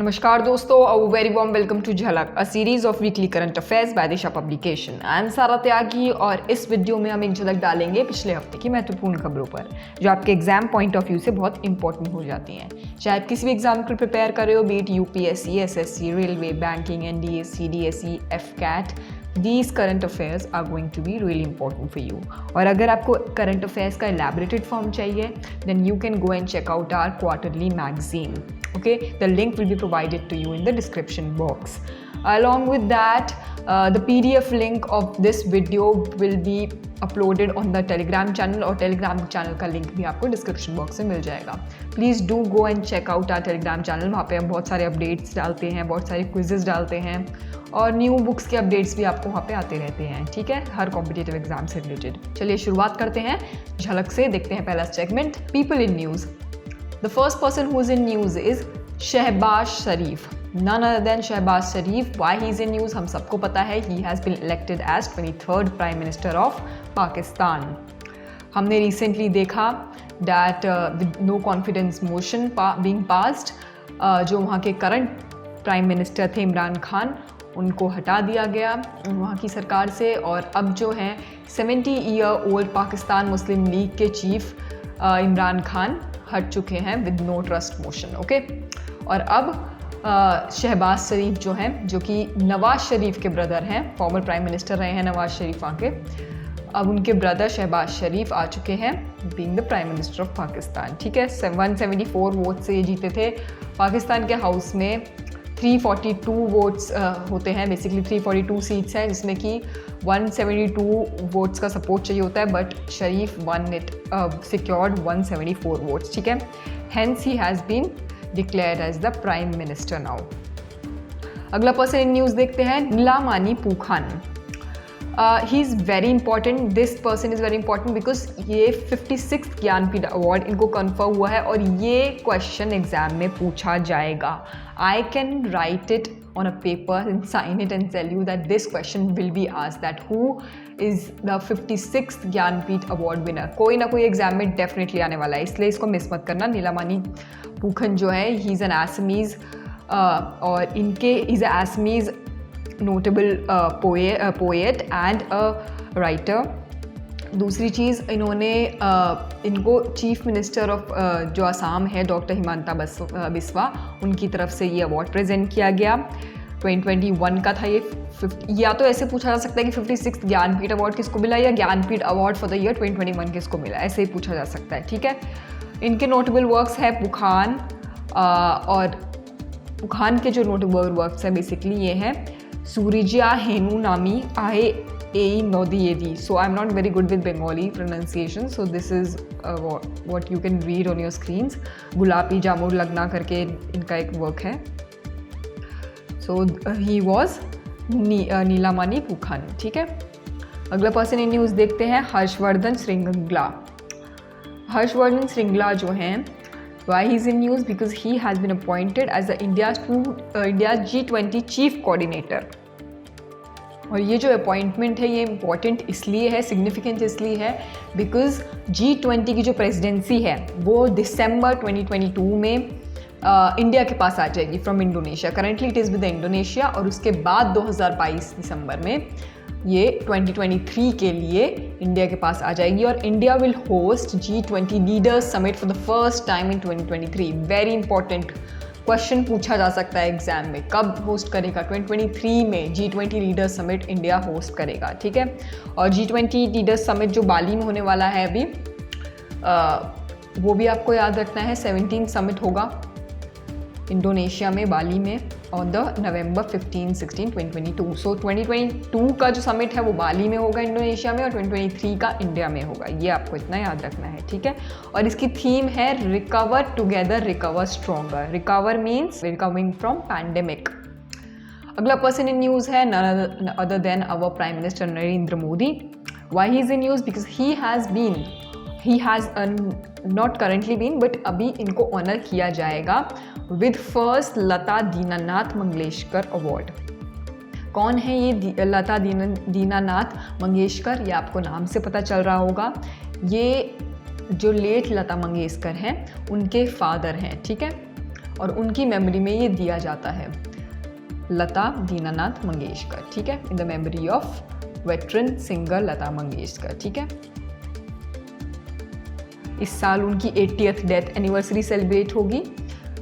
नमस्कार दोस्तों, a very warm welcome to Jhalak, a series of weekly current affairs by Disha publication. I am Sara Tyagi और इस video में हम एक झलक डालेंगे पिछले हफ्ते की महत्वपूर्ण खबरों पर जो आपके एग्जाम पॉइंट ऑफ व्यू से बहुत इंपॉर्टेंट हो जाती हैं। चाहे आप किसी भी एग्जाम को प्रिपेयर कर रहे हो, beat UPSC, SSC, railway, banking, NDA, CDSE, AFCAT, These current affairs are going to be really important for you. और अगर आपको current affairs का elaborated form चाहिए, then you can go and check out our quarterly magazine. Okay, the link will be provided to you in the description box. Along with that, the PDF link of this video will be uploaded on the Telegram channel और Telegram channel का link भी आपको description box में मिल जाएगा. Please do go and check out our Telegram channel. वहाँ पे हम बहुत सारे updates डालते हैं, बहुत सारे quizzes डालते हैं और न्यू बुक्स के अपडेट्स भी आपको वहाँ पे आते रहते हैं। ठीक है, हर कॉम्पिटिटिव एग्जाम से रिलेटेड। चलिए शुरुआत करते हैं झलक से। देखते हैं पहला segment, people in news. The first person who is in news is Shahbaz Sharif, none other than Shahbaz Sharif. why he is in news हम सबको पता है, he has been elected as 23rd prime minister of Pakistan. हमने रिसेंटली देखा that with no confidence motion being passed, जो वहाँ के current prime minister थे इमरान खान, उनको हटा दिया गया वहाँ की सरकार से। और अब जो हैं 70 year old Pakistan Muslim League के चीफ इमरान खान हट चुके हैं with no trust motion. Okay, और अब शहबाज शरीफ जो हैं, जो कि नवाज शरीफ के ब्रदर हैं, फॉर्मर प्राइम मिनिस्टर रहे हैं नवाज शरीफ वहाँ के, अब उनके ब्रदर शहबाज शरीफ आ चुके हैं being the prime minister of Pakistan. ठीक है, 174 वोट से ये जीते थे। पाकिस्तान के हाउस में 342 वोट्स होते हैं, बेसिकली 342 सीट्स हैं, जिसमें कि 172 वोट्स का सपोर्ट चाहिए होता है, but Sharif won it secured 174 votes. ठीक है, hence he has been declared as the prime minister now. अगला पर्सन इन न्यूज़ देखते हैं, Nilamani Phookan. He is very important, this person is very important because ये 56th ज्ञानपीठ अवार्ड इनको कन्फर्म हुआ है और ये क्वेश्चन एग्जाम में पूछा जाएगा। I can write it on a paper and sign it and tell you that this question will be asked, that who is the 56th Jnanpith award winner. कोई ना कोई एग्जाम में डेफिनेटली आने वाला है, इसलिए इसको मिस मत करना। नीलामानी पूखन जो है, ही इज़ एन असमीज़ और इनके is Assamese notable poet and a writer. दूसरी चीज़, इन्होंने इनको चीफ मिनिस्टर ऑफ जो असम है डॉक्टर हिमंता बिस्वा, उनकी तरफ से ये अवार्ड प्रेजेंट किया गया। 2021 का था ये। या तो ऐसे पूछा जा सकता है कि 56th ज्ञानपीठ अवार्ड किसको मिला या Jnanpith award for the year 2021 किसको मिला, ऐसे ही पूछा जा सकता है। ठीक है, इनके नोटेबल वर्क्स है पुखान, और पुखान के जो नोटेबल वर्क्स हैं बेसिकली ये हैं सूरिजिया हेनु नामी आहे ए नोदिएदी। So I'm not very good with Bengali pronunciation, so this is what you can read on your screens. गुलाबी जामुन लगना करके इनका एक वर्क है। So he was नीलामानी पूखान। ठीक है, अगला पर्सन इन न्यूज़ देखते हैं, हर्षवर्धन श्रृंगला। हर्षवर्धन श्रृंगला जो हैं, why he is in news because he has been appointed as the India's G20 chief coordinator. और ये जो अपॉइंटमेंट है ये इम्पॉर्टेंट इसलिए है, सिग्निफिकेंट इसलिए है बिकॉज G20 की जो प्रेसिडेंसी है वो दिसंबर 2022 में इंडिया के पास आ जाएगी from Indonesia. Currently it is with Indonesia, और उसके बाद 2022 दिसंबर में ये 2023 के लिए इंडिया के पास आ जाएगी और India will host G20 leaders summit for the first time in 2023। Very important question पूछा जा सकता है एग्जाम में, कब होस्ट करेगा? 2023 में G20 leaders summit India host करेगा। ठीक है, और G20 लीडर्स समिट जो बाली में होने वाला है अभी, वो भी आपको याद रखना है। 17 समिट होगा इंडोनेशिया में, बाली में, ऑन द नवंबर 15-16, 2022। सो 2022 का जो समिट है वो बाली में होगा इंडोनेशिया में, और 2023 का इंडिया में होगा। ये आपको इतना याद रखना है। ठीक है, और इसकी थीम है recover together recover stronger. Recover means recovering from pandemic. अगला पर्सन इन न्यूज़ है none other than our prime minister Narendra Modi. Why he is in news because he has not currently been, but अभी इनको honour किया जाएगा with first Lata Dinanath Mangeshkar award. कौन है ये लता दीनानाथ मंगेशकर? ये आपको नाम से पता चल रहा होगा। ये जो लेट लता मंगेशकर हैं उनके फादर हैं। ठीक है, और उनकी मेमोरी में ये दिया जाता है, लता दीनानाथ मंगेशकर, ठीक है, in the memory of veteran singer Lata Mangeshkar, ठीक है। इस साल उनकी 80th डेथ एनिवर्सरी सेलिब्रेट होगी,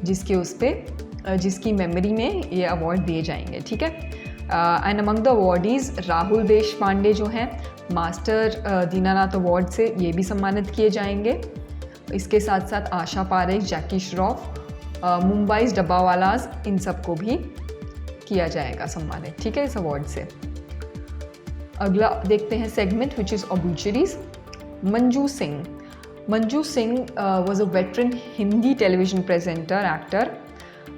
जिसकी मेमोरी में ये अवार्ड दिए जाएंगे, ठीक है। And among the awardees Rahul देश पांडे जो हैं मास्टर दीनानाथ अवार्ड से ये भी सम्मानित किए जाएंगे। इसके साथ साथ आशा पारेख, जैकी श्रॉफ, मुंबई's डब्बावालाज, इन सबको भी किया जाएगा सम्मानित, ठीक है, इस अवार्ड से। अगला देखते हैं segment which is obituaries. Manju Singh was a veteran Hindi television presenter,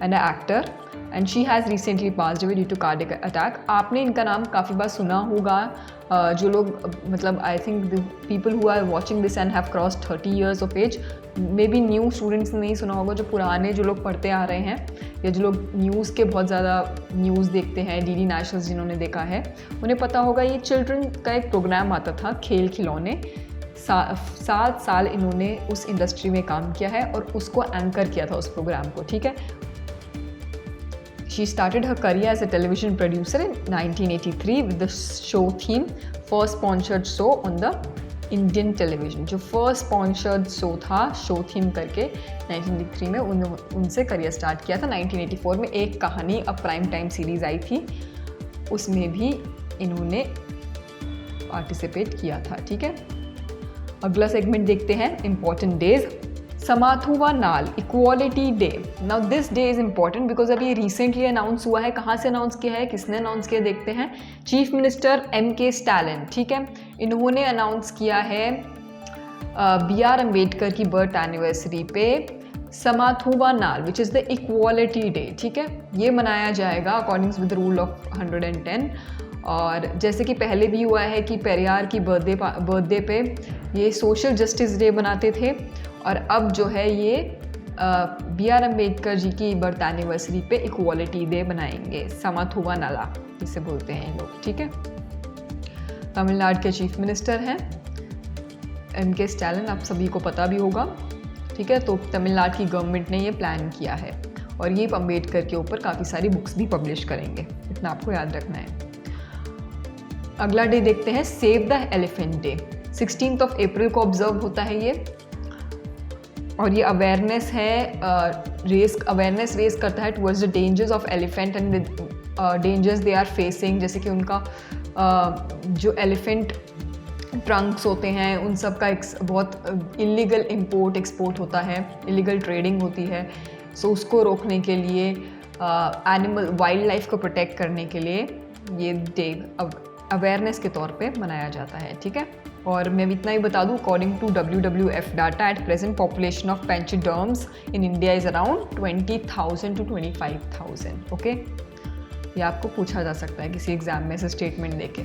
actor and she has recently passed away due to cardiac attack. आपने इनका नाम काफ़ी बार सुना होगा, जो लोग मतलब I think the people who are watching this and have cross 30 years of age, maybe new students ने नहीं सुना होगा, जो पुराने जो लोग पढ़ते आ रहे हैं या जो लोग न्यूज़ के बहुत ज़्यादा न्यूज़ देखते हैं, डीडी नेशनल जिन्होंने देखा है उन्हें पता होगा। ये चिल्ड्रन का एक प्रोग्राम आता था, खेल खिलौने। 7 साल इन्होंने उस इंडस्ट्री में काम किया है और उसको एंकर किया था उस प्रोग्राम को, ठीक है। She started her career as a television producer in 1983 with the show theme, first sponsored show on the Indian television। जो first sponsored show था, show theme करके 1983 में उनसे करियर स्टार्ट किया था। 1984 में एक कहानी अब प्राइम टाइम सीरीज़ आई थी, उसमें भी इन्होंने पार्टिसिपेट किया था, ठीक है। अगला सेगमेंट देखते हैं, इम्पॉर्टेंट डेज। समाथुवा नाल equality day. Now this day is important because अभी ये रिसेंटली अनाउंस हुआ है। कहाँ से अनाउंस किया है, किसने अनाउंस किया, देखते हैं। Chief minister M.K. स्टैलिन, ठीक है, इन्होंने अनाउंस किया है B.R. अम्बेडकर की बर्थ एनिवर्सरी पे समाथुवा नाल विच इज़ द इक्वालिटी डे, ठीक है, ये मनाया जाएगा according with the rule of 110। और जैसे कि पहले भी हुआ है कि पेरियार की बर्थडे पे ये सोशल जस्टिस डे बनाते थे, और अब जो है ये B.R. अम्बेडकर जी की बर्थ एनिवर्सरी पे इक्वालिटी डे बनाएंगे, समाथुवा नाला जिसे बोलते हैं ये लोग, ठीक है। तमिलनाडु के चीफ मिनिस्टर हैं M.K. स्टैलिन, आप सभी को पता भी होगा, ठीक है। तो तमिलनाडु की गवर्नमेंट ने ये प्लान किया है और ये अम्बेडकर के ऊपर काफ़ी सारी बुक्स भी पब्लिश करेंगे, इतना आपको याद रखना है। अगला डे देखते हैं, save the elephant day. 16th of April को ऑब्जर्व होता है ये, और ये अवेयरनेस है, अवेयरनेस रेज करता है towards the dangers of elephant and dangers they are facing. जैसे कि उनका जो एलिफेंट ट्रंक्स होते हैं उन सब का एक बहुत इलीगल इंपोर्ट एक्सपोर्ट होता है, इलीगल ट्रेडिंग होती है। सो उसको रोकने के लिए, एनिमल वाइल्ड लाइफ को प्रोटेक्ट करने के लिए ये डे अवेयरनेस के तौर पे मनाया जाता है, ठीक है। और मैं इतना ही बता दूं, according to WWF data, at present population of pachyderms in India is around 20,000 to 25,000, okay. ये आपको पूछा जा सकता है किसी एग्जाम में से स्टेटमेंट देके।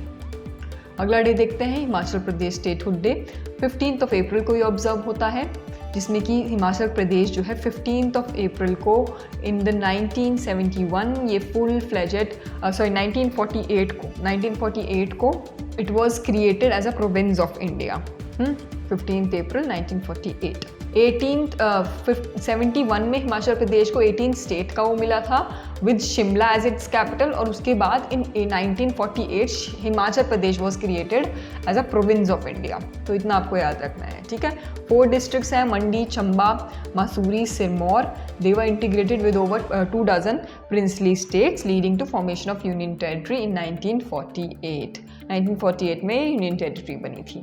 अगला डे देखते हैं, Himachal Pradesh statehood day. 15th of April को ये ऑब्जर्व होता है, जिसमें कि हिमाचल प्रदेश जो है 15th of April को इन द 1971 ये फुल फ्लेजेड 1948 को it was created as a province of India. 15th April 1948। 71 में हिमाचल प्रदेश को 18th स्टेट का वो मिला था with Shimla as its capital, और उसके बाद in 1948 Himachal Pradesh was created as a province of India. तो इतना आपको याद रखना है, ठीक है। 4 डिस्ट्रिक्ट्स हैं, Mandi, Chamba, Mussoorie, Sirmaur. They were integrated with over 2 dozen princely states leading to formation of union territory in 1948। 1948 में यूनियन टेरिटरी बनी थी,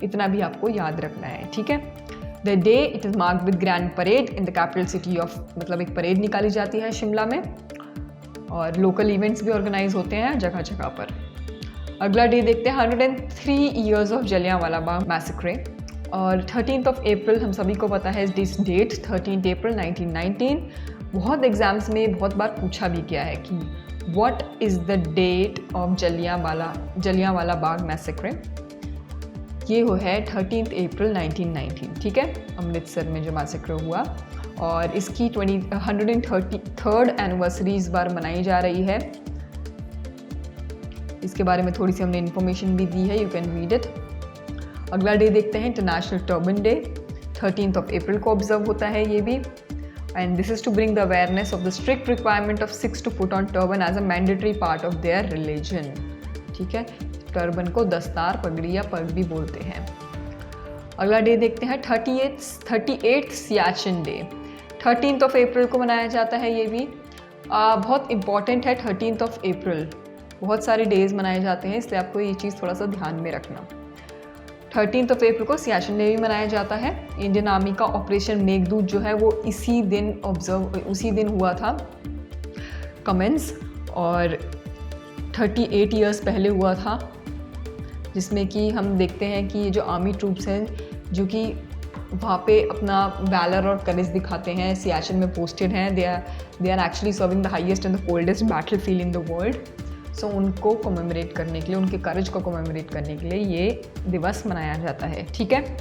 इतना भी आपको याद रखना है, ठीक है। The day it is marked with grand parade in the capital city of, मतलब एक परेड निकाली जाती है शिमला में, और लोकल इवेंट्स भी ऑर्गेनाइज होते हैं जगह जगह पर। अगला डे देखते हैं, 103 years ऑफ जलियांवाला बाग मैसेक्रे। और 13th of April हम सभी को पता है दिस डेट, 13th April 1919। बहुत एग्जाम्स में बहुत बार पूछा भी गया है कि what is the date of Jallianwala Bagh massacre. ये हो है 13th April 1919, ठीक है, अमृतसर में जो मैसेक्रे हुआ। और इसकी 133rd एनिवर्सरी इस बार मनाई जा रही है। इसके बारे में थोड़ी सी हमने इन्फॉर्मेशन भी दी है, यू कैन रीड इट। अगला डे देखते हैं, international turban day. 13th of April को ऑब्जर्व होता है ये भी। and this is to bring the awareness of the strict requirement of Sikhs to put on turban as a mandatory part of their religion. ठीक है, turban को दस्तार, पगड़ी या पग भी बोलते हैं। अगला डे देखते हैं 38th Siachen day. 13th of April को मनाया जाता है। ये भी बहुत इम्पॉर्टेंट है। 13th ऑफ अप्रैल बहुत सारे डेज मनाए जाते हैं, इसलिए आपको ये चीज़ थोड़ा सा ध्यान में रखना। 13th ऑफ अप्रैल को सियाचिन डे भी मनाया जाता है। इंडियन आर्मी का ऑपरेशन मेघदूत जो है वो उसी दिन हुआ था कमेंस, और 38 ईयर्स पहले हुआ था, जिसमें कि हम देखते हैं कि ये जो आर्मी ट्रूप्स हैं जो कि वहाँ पे अपना वैलर और करेज दिखाते हैं, सियाचिन में पोस्टेड हैं, they are actually serving the highest and the coldest battle field in the world. So उनको कमेमोरेट करने के लिए, उनके करेज को कमेमोरेट करने के लिए ये दिवस मनाया जाता है। ठीक है,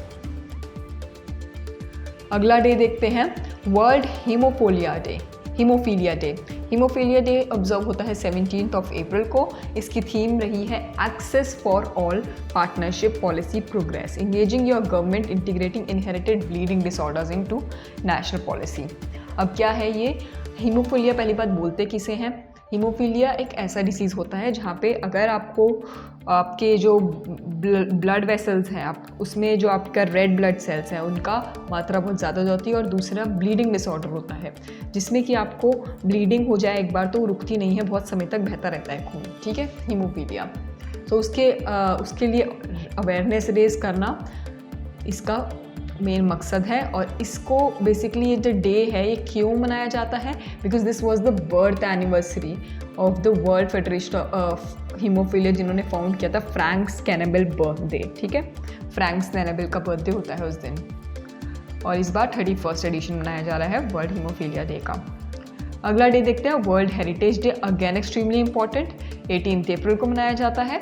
अगला डे देखते हैं world haemophilia day. Haemophilia day observe होता है 17th ऑफ अप्रैल को। इसकी थीम रही है access for all, partnership, policy, progress, engaging your government, integrating inherited bleeding disorders into national policy. अब क्या है ये हीमोफीलिया? पहली बात बोलते किसे हैं? हीमोफीलिया एक ऐसा डिसीज़ होता है जहाँ पे अगर आपके जो ब्लड वेसल्स हैं, आप उसमें जो आपका रेड ब्लड सेल्स हैं उनका मात्रा बहुत ज़्यादा हो जाती है, और दूसरा ब्लीडिंग डिसऑर्डर होता है जिसमें कि आपको ब्लीडिंग हो जाए एक बार तो रुकती नहीं है, बहुत समय तक बहता रहता है खून। ठीक है, हीमोफीलिया। तो उसके लिए अवेयरनेस रेज करना इसका मेन मकसद है। और इसको बेसिकली ये जो डे है ये क्यों मनाया जाता है? Because this was the birth anniversary of the world federation of haemophilia, जिन्होंने फाउंड किया था फ्रैंक स्कैनेबल बर्थडे। ठीक है, फ्रैंक स्कैनेबल का बर्थडे होता है उस दिन, और इस बार 31st एडिशन मनाया जा रहा है वर्ल्ड हीमोफीलिया डे का। अगला डे देखते हैं world heritage day. Again extremely important, 18th अप्रैल को मनाया जाता है।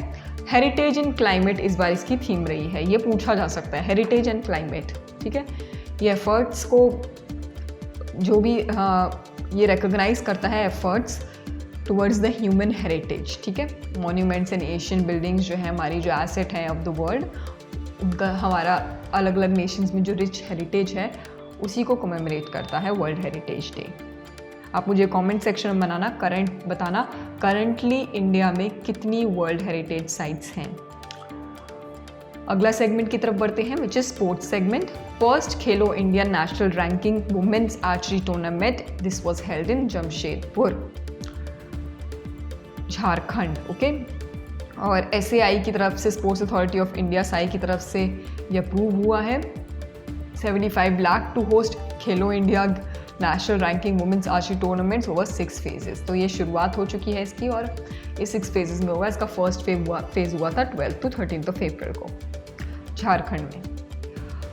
हेरिटेज इन क्लाइमेट इस बार इसकी थीम रही है, ये पूछा जा सकता है, हेरिटेज एंड क्लाइमेट। ठीक है, ये एफर्ट्स को जो भी ये रिकॉग्नाइज करता है efforts towards the human heritage. ठीक है, मॉन्यूमेंट्स एंड एशियन बिल्डिंग्स जो है हमारी जो एसेट है ऑफ द वर्ल्ड, उनका हमारा अलग अलग नेशंस में जो रिच हेरिटेज है उसी को कमेमोरेट करता है वर्ल्ड हेरिटेज डे। आप मुझे कमेंट सेक्शन में बताना करंटली इंडिया में कितनी वर्ल्ड हेरिटेज साइट्स हैं। अगला सेगमेंट की तरफ बढ़ते हैं, which is sports segment. First Khelo India national ranking women's archery tournament, this was held in Jamshedpur, Jharkhand. Okay, और SAI की तरफ से, sports authority of India SAI की तरफ से ये अप्रूव हुआ है। 75 lakh to host Khelo India national ranking women's archery tournaments over 6 phases. तो ये शुरुआत हो चुकी है इसकी, और इस 6 फेजेस में होगा। इसका फर्स्ट फेज हुआ था 12th to 13th of April को झारखंड में।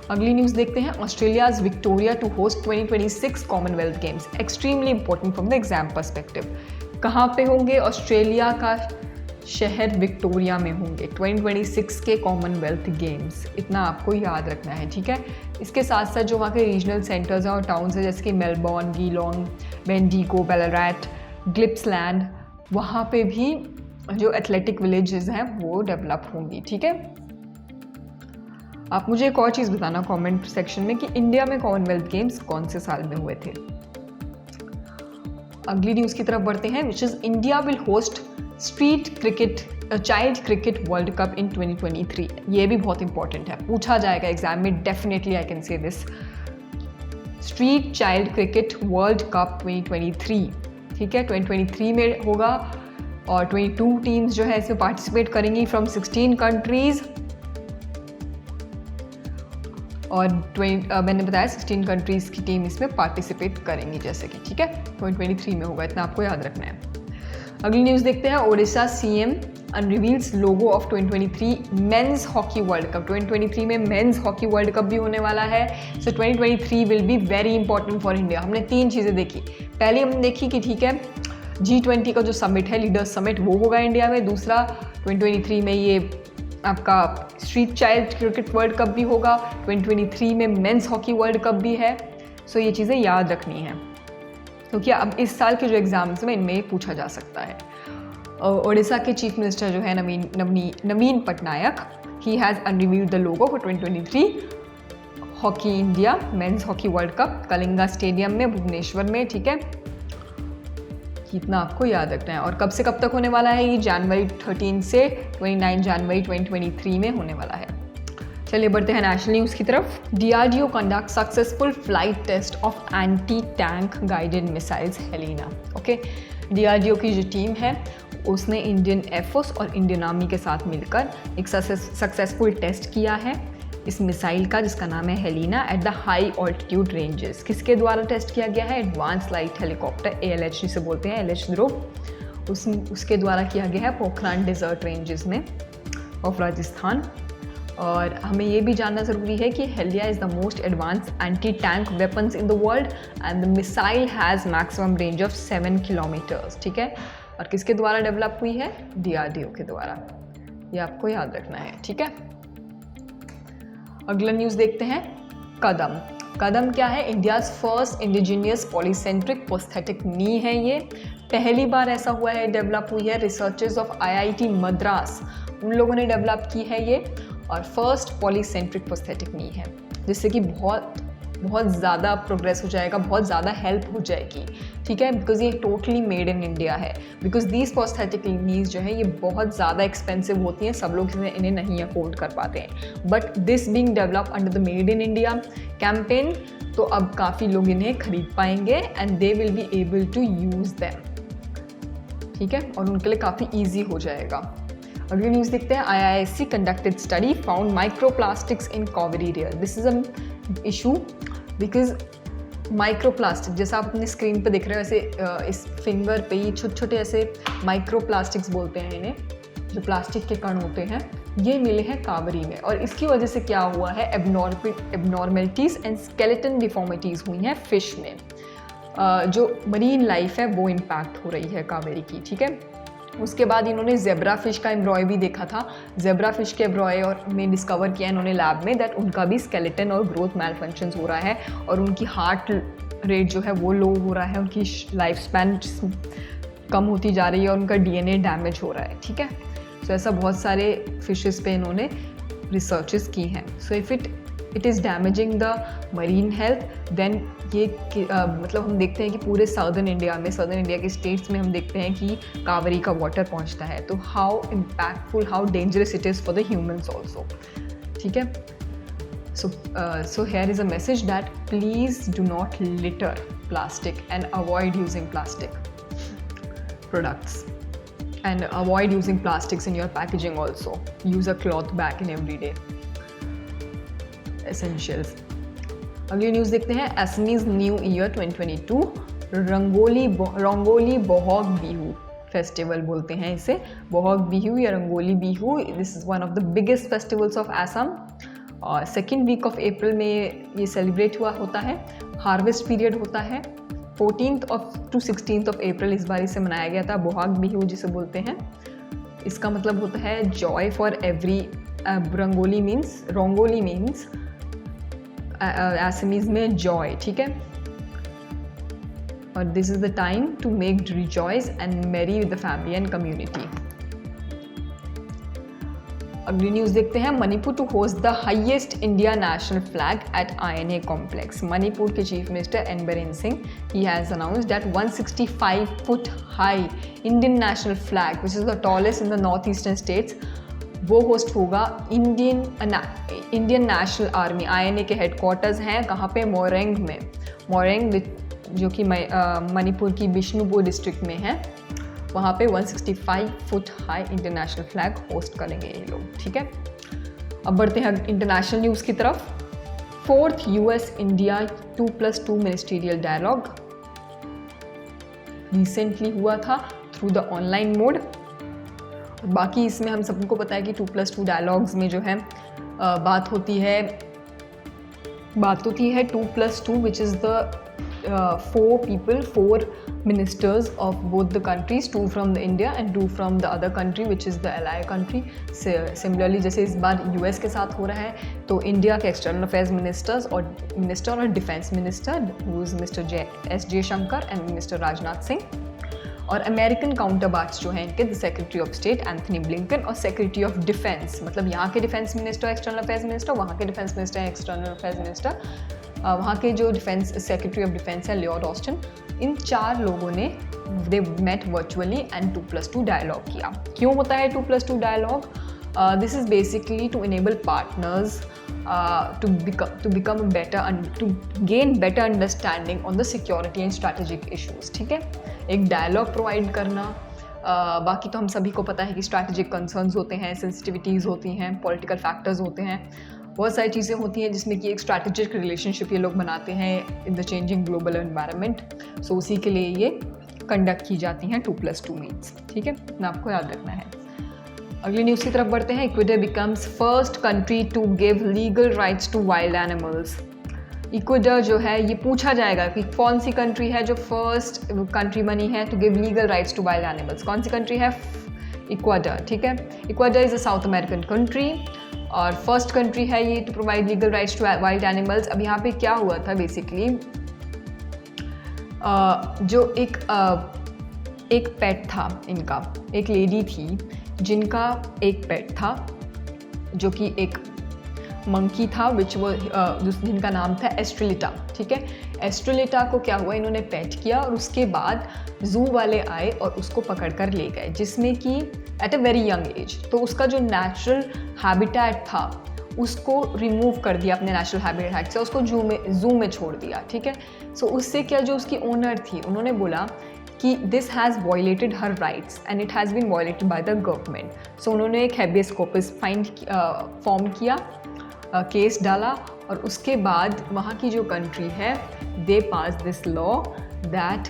अगली न्यूज़ देखते हैं, Australia's Victoria to host 2026 Commonwealth Games, extremely important from the exam perspective. कहाँ पे होंगे? ऑस्ट्रेलिया का शहर विक्टोरिया में होंगे 2026 के कॉमनवेल्थ गेम्स, इतना आपको याद रखना है। ठीक है, इसके साथ साथ जो वहाँ के रीजनल सेंटर्स हैं और टाउन्स हैं जैसे कि मेलबॉर्न, गीलोंग, बेंडिगो, बैलरैट, गिप्सलैंड, वहाँ पे भी जो एथलेटिक विलेजेस हैं वो डेवलप होंगी। ठीक है, आप मुझे एक और चीज़ बताना कमेंट सेक्शन में कि इंडिया में कॉमनवेल्थ गेम्स कौन से साल में हुए थे। अगली न्यूज़ की तरफ बढ़ते हैं, which is India will host street cricket child cricket world cup in 2023। ये भी बहुत इंपॉर्टेंट है, पूछा जाएगा एग्जाम में, definitely I can say this. Street child cricket world cup 2023, ठीक है, 2023 में होगा, और 22 टीम्स जो है इसमें पार्टिसिपेट करेंगी फ्रॉम 16 कंट्रीज़, और मैंने बताया 16 कंट्रीज़ की टीम इसमें पार्टिसिपेट करेंगी जैसे कि। ठीक है, 2023 में होगा, इतना आपको याद रखना है। अगली न्यूज़ देखते हैं, Odisha CM unveils logo of 2023 men's hockey world cup. 2023 में मेंस हॉकी वर्ल्ड कप भी होने वाला है। सो 2023 will be very important for India. हमने 3 चीज़ें देखी। पहली हमने देखी कि ठीक है, G20 का जो समिट है, लीडर्स समिट, वो होगा इंडिया में। दूसरा, 2023 में ये आपका street child cricket world cup भी होगा, 2023 में मेंस हॉकी वर्ल्ड कप भी है। सो ये चीज़ें याद रखनी है, क्योंकि अब इस साल के जो एग्जाम्स में इनमें पूछा जा सकता है। ओडिशा के चीफ मिनिस्टर जो है Naveen Patnaik, he has unveiled the logo for 2023 hockey India men's hockey world cup Kalinga stadium में भुवनेश्वर में, ठीक है, कितना आपको याद रखना है। और कब से कब तक होने वाला है ये? जनवरी 13 से 29 जनवरी 2023 में होने वाला है। चलिए बढ़ते हैं नेशनल न्यूज़ की तरफ। DRDO conduct successful flight test of anti tank guided missiles Helina. Okay, DRDO की जो टीम है उसने इंडियन एयरफोर्स और इंडियन आर्मी के साथ मिलकर एक सक्सेसफुल टेस्ट किया है इस मिसाइल का, जिसका नाम है Helina, at the high altitude ranges. किसके द्वारा टेस्ट किया गया है? एडवांस लाइट हेलीकॉप्टर, ALH जिसे बोलते हैं, LH ध्रुव, उसके द्वारा किया गया है पोखरान डेजर्ट रेंजेस में ऑफ राजस्थान। और हमें ये भी जानना ज़रूरी है कि Hailea is the most advance anti tank weapons in the world and the missile has maximum range of 7 kilometres, ठीक है। और किसके द्वारा डेवलप हुई है? DRDO के द्वारा, ये आपको याद रखना है, ठीक है। अगला न्यूज़ देखते हैं। कदम। कदम क्या है? India's first indigenous polycentric prosthetic knee है ये। पहली बार ऐसा हुआ है, डेवलप हुई है, रिसर्चर्स ऑफ IIT मद्रास उन लोगों ने डेवलप की है ये, और फर्स्ट पॉलीसेंट्रिक प्रोस्थेटिक नी है, जिससे कि बहुत ज़्यादा प्रोग्रेस हो जाएगा, बहुत ज़्यादा हेल्प हो जाएगी, ठीक है, बिकॉज ये टोटली मेड इन इंडिया है। बिकॉज दीज प्रोस्थेटिक नीज जो है ये बहुत ज़्यादा एक्सपेंसिव होती हैं, सब लोग इन्हें नहीं अफोर्ड कर पाते हैं, but this being develop under the made in India campaign, तो अब काफ़ी लोग इन्हें खरीद पाएंगे and they will be able to use them, ठीक है, और उनके लिए काफ़ी ईजी हो जाएगा। अगली न्यूज़ देखते हैं। IISc conducted study found microplastics in Kaveri river. This is a issue because microplastic, जैसा आप अपनी स्क्रीन पे देख रहे हो, ऐसे इस फिंगर पे ही छोटे छोटे ऐसे माइक्रोप्लास्टिक्स बोलते हैं इन्हें, जो प्लास्टिक के कण होते हैं, ये मिले हैं कावेरी में। और इसकी वजह से क्या हुआ है? एबनॉर्मेलिटीज़ एंड स्केलेटन डिफॉर्मिटीज़ हुई हैं फिश में। जो मरीन लाइफ है वो इम्पैक्ट हो रही है कावेरी की, ठीक है। उसके बाद इन्होंने जेब्रा फिश का एम्ब्रॉय भी देखा था। जेब्रा फिश के एम्ब्रॉय और में डिस्कवर किया इन्होंने लैब में दैट उनका भी स्केलेटन और ग्रोथ मैल फंक्शंस हो रहा है, और उनकी हार्ट रेट जो है वो लो हो रहा है, उनकी लाइफ स्पैन कम होती जा रही है, और उनका DNA डैमेज हो रहा है, ठीक है। सो ऐसा बहुत सारे फिशेस पे इन्होंने रिसर्चेस की हैं। So if it is damaging the marine health, then ये मतलब हम देखते हैं कि पूरे साउदर्न इंडिया के स्टेट्स में हम देखते हैं कि कावेरी का वाटर पहुंचता है, तो how impactful, how dangerous it is for the humans also, ठीक है। So here is a message that please do not litre plastic and avoid using plastic products and avoid using plastics in your packaging also. Use a cloth bag in every day. Essentials. अगली news देखते हैं। Assamese new year 2022 Rongali Bohag Bihu festival बोलते हैं इसे, बोहग बिहू या Rongali Bihu. This is one of the biggest festivals of Assam, और second week of April में ये सेलिब्रेट होता है। हार्वेस्ट पीरियड होता है 14th to 16th of अप्रैल इस बार इसे मनाया गया था, बोहाग बिहू जिसे बोलते हैं। इसका मतलब होता है joy for every. Rongali means Assamese में जॉय, ठीक है। और this is the time to make rejoice and merry with the family and community. अगली न्यूज़ देखते हैं। Manipur to host the highest India national flag at INA complex. Manipur के chief minister N Biren Singh he has announced that 165 foot high Indian national flag which is the tallest in the north eastern states, वो host होगा Indian national army. INA के headquarters हैं कहाँ पे? मोरेंग में। मोरेंग जो कि मणिपुर की बिष्णुपुर डिस्ट्रिक्ट में है, वहाँ पे 165 foot high international flag host करेंगे ये लोग, ठीक है। अब बढ़ते हैं इंटरनेशनल न्यूज़ की तरफ। 4th US India 2+2 ministerial dialogue recently हुआ था थ्रू द ऑनलाइन मोड। बाकी इसमें हम सबको पता है कि 2+2 डायलॉग्स में जो है बात होती है 2+2 विच is the 4 ministers of both the countries, 2 from the India and 2 from the other country which is the ally country. Similarly जैसे इस बार US के साथ हो रहा है, तो इंडिया के एक्सटर्नल अफेयर्स मिनिस्टर और defence minister who is Mr. S. J. Shankar and Mr. Rajnath Singh, और अमेरिकन काउंटर पार्ट्स जो हैं इनके, the secretary of state Anthony Blinken और सेक्रेटरी ऑफ डिफेंस, मतलब यहाँ के defence minister external affairs minister, वहाँ के defence minister external affairs minister, वहाँ के जो डिफेंस सेक्रेटरी ऑफ डिफेंस है लियोड ऑस्टिन, इन 4 लोगों ने they met virtually and 2+2 dialogue किया। क्यों होता है 2+2 dialogue? This is basically to enable partners to gain better understanding on the security and strategic issues। ठीक है, एक डायलॉग प्रोवाइड करना। बाकी तो हम सभी को पता है कि स्ट्रैटेजिक कंसर्न्स होते हैं, सेंसिटिविटीज़ होती हैं, पॉलिटिकल फैक्टर्स होते हैं, बहुत सारी चीज़ें होती हैं जिसमें कि एक स्ट्रैटेजिक रिलेशनशिप ये लोग बनाते हैं in the changing global environment. So उसी के लिए ये कंडक्ट की जाती हैं 2+2 मीट्स। ठीक है, इतना आपको याद रखना है। अगली न्यूज़ की तरफ बढ़ते हैं। Ecuador becomes first country to give legal rights to wild animals. Ecuador जो है, ये पूछा जाएगा कि कौन सी कंट्री है जो फर्स्ट कंट्री बनी है to give legal rights to wild animals. कौन सी कंट्री है? इक्वाडोर। ठीक है, Ecuador is a South American country और फर्स्ट कंट्री है ये to provide legal rights to wild animals. अब यहाँ पे क्या हुआ था बेसिकली, जो एक पेट था इनका, एक लेडी थी जिनका एक पेट था जो कि एक मंकी था जिनका नाम था एस्ट्रेलिटा। ठीक है, एस्ट्रेलिटा को क्या हुआ, इन्होंने पेट किया और उसके बाद जू वाले आए और उसको पकड़ कर ले गए, जिसमें कि at a very young age. तो उसका जो नेचुरल हैबिटेट था उसको रिमूव कर दिया अपने नेचुरल हैबिटेट से, उसको जू में छोड़ दिया। ठीक है, सो उससे क्या, जो उसकी ओनर थी उन्होंने बोला कि this has violated her rights and it has been violated by the government. So उन्होंने एक हैबियस कॉर्पस फॉर्म किया, केस डाला और उसके बाद वहाँ की जो कंट्री है they pass this law that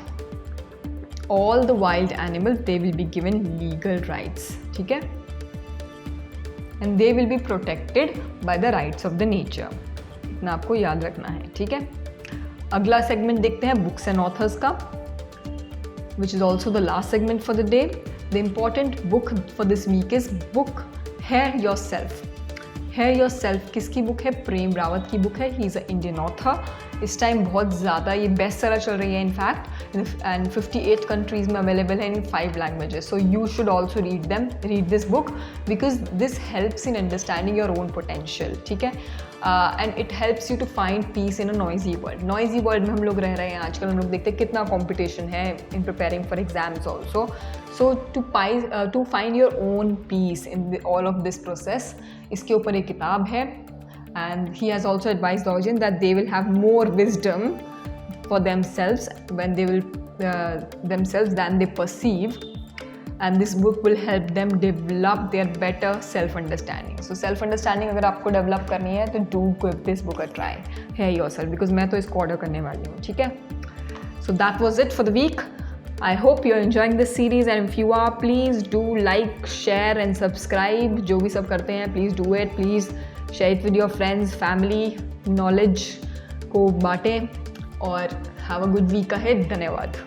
all the wild animals they will be given legal rights. ठीक है, and they will be protected by the rights of the nature. इतना आपको याद रखना है। ठीक है, अगला सेगमेंट देखते हैं बुक्स एंड ऑथर्स का, which is also the last segment for the day. The important book for this week is book Hear Yourself. Hear Yourself किसकी बुक है? प्रेम रावत की बुक है। He is a Indian author. इस time बहुत ज़्यादा ये best seller चल रही है इनफैक्ट, एंड 58 कंट्रीज़ में अवेलेबल है in 5 languages. So you should also read this book because this helps in understanding your own potential. ठीक है, and it helps you to find peace in a noisy world. Noisy world में हम लोग रह रहे हैं आजकल, हम लोग देखते हैं कितना कॉम्पिटिशन है in preparing for exams also. So to find your own peace in all of this process, इसके ऊपर एक किताब है। And he has also advised the audience that they will have more wisdom for themselves when they will themselves than they perceive, and this book will help them develop their better self-understanding. So self-understanding अगर आपको develop करनी है तो do give this book a try. Hear Yourself, because मैं तो इसको order करने वाली हूँ। ठीक है, so that was it for the week. I hope you're enjoying this series, and if you are, please do like, share and subscribe. जो भी सब करते हैं please do it. Please share it with your friends, family, knowledge को बांटें और have a good week ahead. धन्यवाद।